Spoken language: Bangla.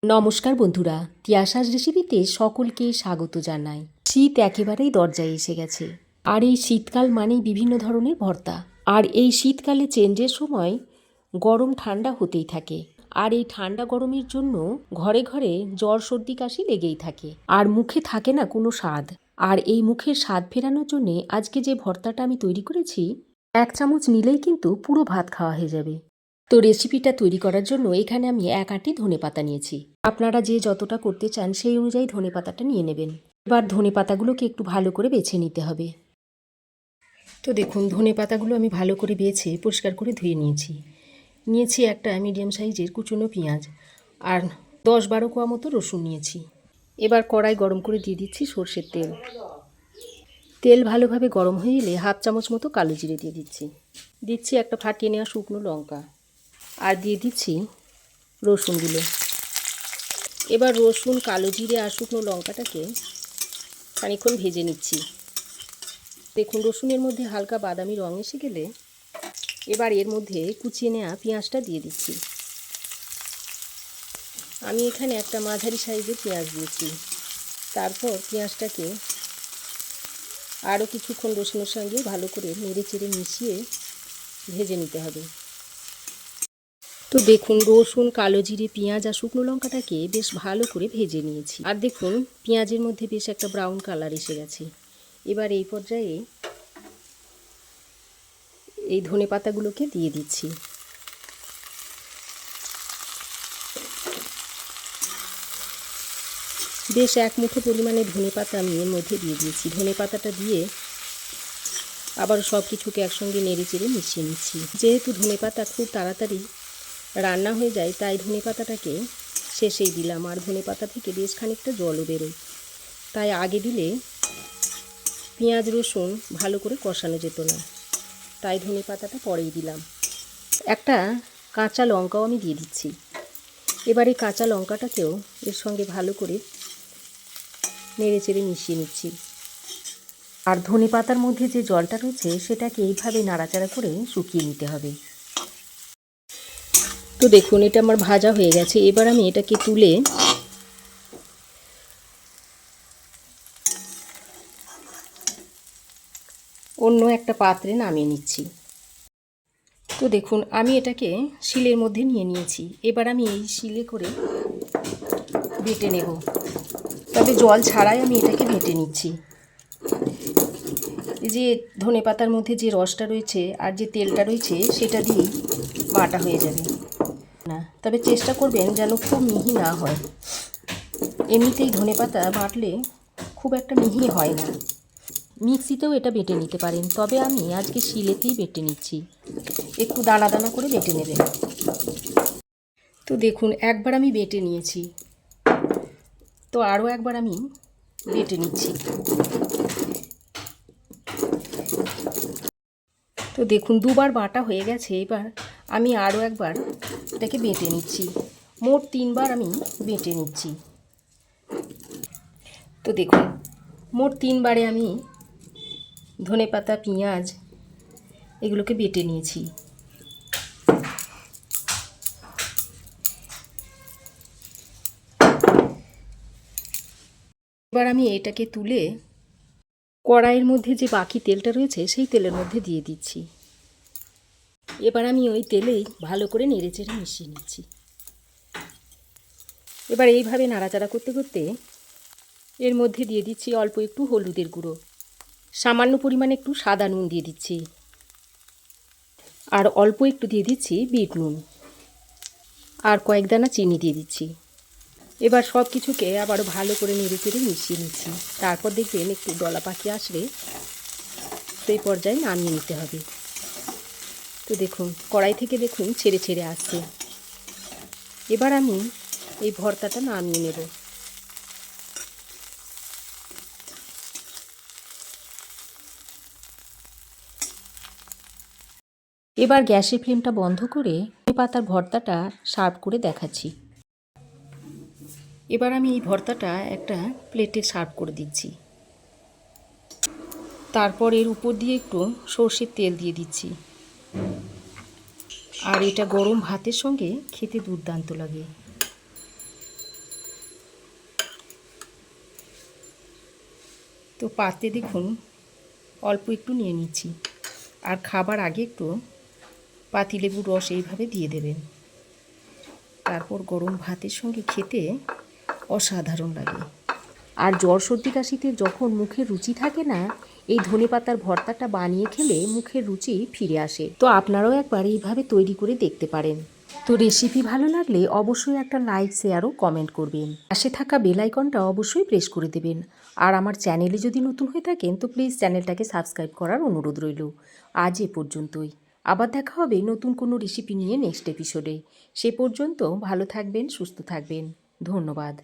নমস্কার বন্ধুরা, তিয়াসার রেসিপিতে সকলকে স্বাগত জানাই। শীত একেবারেই দরজায় এসে গেছে, আর এই শীতকাল মানেই বিভিন্ন ধরনের ভর্তা। আর এই শীতকালে চেঞ্জের সময় গরম ঠান্ডা হতেই থাকে, আর এই ঠান্ডা গরমের জন্য ঘরে ঘরে জ্বর সর্দি কাশি লেগেই থাকে, আর মুখে থাকে না কোনো স্বাদ। আর এই মুখের স্বাদ ফেরানোর জন্যে আজকে যে ভর্তাটা আমি তৈরি করেছি, 1 চামচ নিলেই কিন্তু পুরো ভাত খাওয়া হয়ে যাবে। তো রেসিপিটা তৈরি করার জন্য এখানে আমি 1 আঁটি ধনেপাতা নিয়েছি। আপনারা যে যতটা করতে চান সেই অনুযায়ী ধনেপাতাটা নিয়ে নেবেন। এবার ধনেপাতাগুলোকে একটু ভালো করে বেছে নিতে হবে। তো দেখুন, ধনেপাতাগুলো আমি ভালো করে বেছে পরিষ্কার করে ধুয়ে নিয়েছি একটা মিডিয়াম সাইজের কুচনো পেঁয়াজ, আর 10-12 কোয়া মতো রসুন নিয়েছি। এবার কড়াই গরম করে দিয়ে দিচ্ছি সর্ষের তেল। তেল ভালোভাবে গরম হয়ে এলে 1/2 চামচ মতো কালো জিরে দিয়ে দিচ্ছি একটা ফাটিয়ে নেওয়া শুকনো লঙ্কা, আর দিয়ে দিচ্ছি রসুনগুলো। এবার রসুন, কালো জিরে আর শুকনো লঙ্কাটাকে খানিকক্ষণ ভেজে নিচ্ছি। দেখুন, রসুনের মধ্যে হালকা বাদামি রং এসে গেলে এবার এর মধ্যে কুচিয়ে নেওয়া পেঁয়াজটা দিয়ে দিচ্ছি। আমি এখানে একটা মাঝারি সাইজের পেঁয়াজ দিয়েছি। তারপর পেঁয়াজটাকে আরও কিছুক্ষণ রসুনের সঙ্গে ভালো করে নেড়ে চেড়ে মিশিয়ে ভেজে নিতে হবে। তো দেখুন, রসুন, কালো জিরে, পেঁয়াজ আর শুকনো লঙ্কাটাকে বেশ ভালো করে ভেজে নিয়েছি। আর দেখুন, পেঁয়াজের মধ্যে বেশ একটা ব্রাউন কালার এসে গেছে। এবার এই পর্যায়ে এই ধনেপাতাগুলোকে দিয়ে দিচ্ছি। বেশ 1 মুঠো পরিমাণে ধনেপাতা আমি এর মধ্যে দিয়ে দিয়েছি। ধনেপাতাটা দিয়ে আবার সব কিছুকে একসঙ্গে নেড়ে চেড়ে মিশিয়ে নিচ্ছি। যেহেতু ধনেপাতা খুব তাড়াতাড়ি রান্না হয়ে যায়, তাই ধনেপাতাটাকে শেষেই দিলাম। আর ধনেপাতা থেকে বেশ খানিকটা জলও বেরোয়, তাই আগে দিলে পেঁয়াজ রসুন ভালো করে কষানো যেত না, তাই ধনেপাতাটা পরেই দিলাম। একটা কাঁচা লঙ্কাও আমি দিয়ে দিচ্ছি। এবার এই কাঁচা লঙ্কাটাকেও এর সঙ্গে ভালো করে নেড়ে চেড়ে মিশিয়ে নিচ্ছি। আর ধনেপাতার মধ্যে যে জলটা রয়েছে সেটাকে এইভাবে নাড়াচাড়া করে শুকিয়ে নিতে হবে। তো দেখুন, এটা আমার ভাজা হয়ে গেছে। এবার আমি এটাকে তুলে অন্য একটা পাত্রে নামিয়ে নিচ্ছি। তো দেখুন, আমি এটাকে শিলের মধ্যে নিয়েছি। এবার আমি এই শিলে করে বেটে নেব, তবে জল ছাড়াই আমি এটাকে বেটে নিচ্ছি। এই যে ধনেপাতার মধ্যে যে রসটা রয়েছে আর যে তেলটা রয়েছে সেটা দিয়েই বাটা হয়ে যাবে না, তবে চেষ্টা করবেন যেন খুব মিহি না হয়। এমনিতেই ধনেপাতা বাটলে খুব একটা মিহি হয় না। মিক্সিতেও এটা বেটে নিতে পারেন, তবে আমি আজকে শিলেতেই বেটে নিচ্ছি। একটু দানা দানা করে বেটে নেবেন। তো দেখুন, একবার আমি বেটে নিয়েছি, তো আরও একবার আমি বেটে নিচ্ছি। তো দেখুন, 2বার বাটা হয়ে গেছে। এবার আমি আরও একবার এটাকে বেটে নিচ্ছি। মোট 3বার আমি বেটে নিচ্ছি। তো দেখুন, মোট 3বারে আমি ধনেপাতা, পেঁয়াজ এগুলোকে বেটে নিয়েছি। এবার আমি এটাকে তুলে কড়াইয়ের মধ্যে যে বাকি তেলটা রয়েছে সেই তেলের মধ্যে দিয়ে দিচ্ছি। এবার আমি ওই তেলেই ভালো করে নেড়েচেড়ে মিশিয়ে নিচ্ছি। এবার এইভাবে নাড়াচাড়া করতে করতে এর মধ্যে দিয়ে দিচ্ছি অল্প একটু হলুদের গুঁড়ো, সামান্য পরিমাণে একটু সাদা নুন দিয়ে দিচ্ছি, আর অল্প একটু দিয়ে দিচ্ছি বিট নুন, আর কয়েক দানা চিনি দিয়ে দিচ্ছি। এবার সব কিছুকে আবারও ভালো করে নেড়েচেড়ে মিশিয়ে নিচ্ছি। তারপর দেখবেন একটু দলা পাকিয়ে আসলে সেই পর্যায়ে নামিয়ে নিতে হবে। তো দেখুন, কড়াই থেকে দেখুন ছেড়ে ছেড়ে আসছে। এবার আমি এই ভর্তাটা নামিয়ে নেব। এবার গ্যাসের ফ্লেমটা বন্ধ করে পাতার ভর্তাটা সার্ভ করে দেখাচ্ছি। এবার আমি এই ভর্তাটা একটা প্লেটে সার্ভ করে দিচ্ছি। তারপর এর উপর দিয়ে একটু সর্ষের তেল দিয়ে দিচ্ছি। আর এটা গরম ভাতের সঙ্গে খেতে দুর্দান্ত লাগে। তো পাতে দেখুন অল্প একটু নিয়ে নিচ্ছি, আর খাবার আগে একটু পাতিলেবুর রস এইভাবে দিয়ে দেবেন। তারপর গরম ভাতের সঙ্গে খেতে অসাধারণ লাগে। আর জ্বর সর্দি কাশিতে যখন মুখের রুচি থাকে না, এই ধনেপাতার ভর্তাটা বানিয়ে খেলে মুখের রুচি ফিরে আসে। তো আপনারাও একবার এইভাবে তৈরি করে দেখতে পারেন। তো রেসিপি ভালো লাগলে অবশ্যই একটা লাইক, শেয়ার ও কমেন্ট করবেন। পাশে থাকা বেল আইকনটা অবশ্যই প্রেস করে দেবেন। আর আমার চ্যানেলে যদি নতুন হয়ে থাকেন তো প্লিজ চ্যানেলটাকে সাবস্ক্রাইব করার অনুরোধ রইল। আজ এ পর্যন্তই। আবার দেখা হবে নতুন কোনো রেসিপি নিয়ে নেক্সট এপিসোডে। সে পর্যন্ত ভালো থাকবেন, সুস্থ থাকবেন। ধন্যবাদ।